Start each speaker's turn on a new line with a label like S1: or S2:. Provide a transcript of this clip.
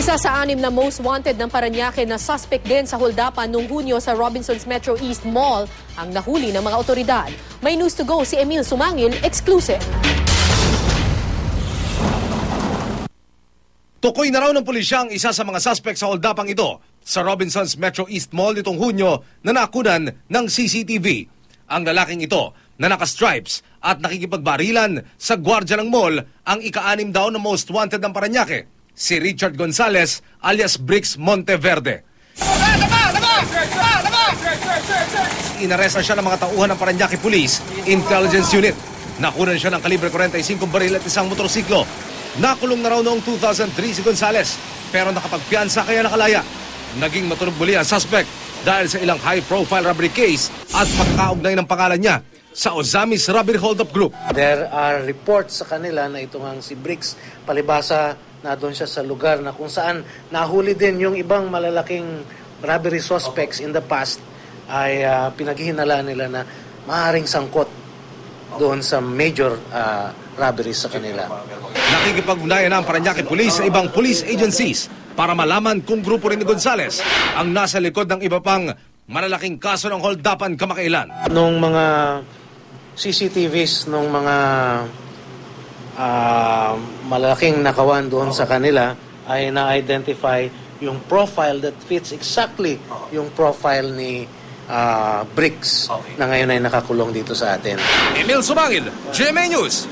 S1: Isa sa 6 na most wanted ng Parañaque na suspect din sa holdapan noong Hunyo sa Robinsons Metro East Mall ang nahuli ng mga otoridad. May news to go si Emil Sumangil, exclusive.
S2: Tukoy na raw ng pulisya ang isa sa mga suspect sa holdapang ito sa Robinsons Metro East Mall nitong Hunyo na nakunan ng CCTV. Ang lalaking ito na naka-stripes at nakikipagbarilan sa gwardya ng mall ang ika-6 daw na most wanted ng Parañaque, si Richard Gonzalez alias Bricks Monteverde. Inaresta siya ng mga tauhan ng Parañaque Police Intelligence Unit. Nakunan siya ng kalibre 45 baril at isang motorsiklo. Nakulong na raw noong 2003 si Gonzalez pero nakapagpiansa kaya nakalaya. Naging matunog muli ang suspect dahil sa ilang high-profile robbery case at pagkaugnay ng pangalan niya sa Ozamis Robbery Hold-Up Group.
S3: There are reports sa kanila na ito ngang si Bricks, palibasa na doon siya sa lugar na kung saan nahuli din yung ibang malalaking robbery suspects in the past ay pinaghihinalaan nila na maaaring sangkot doon sa major robberies sa kanila.
S2: Nakikipag-ugnayan na ang Parañaque Police sa ibang police agencies para malaman kung grupo rin ni Gonzalez ang nasa likod ng iba pang malalaking kaso ng holdapan kamakailan.
S3: Nung mga CCTVs, nung mga malalaking nakawan doon sa kanila ay na-identify yung profile that fits exactly yung profile ni Bricks na ngayon ay nakakulong dito sa atin.
S2: Emil Sumangil, GMA News.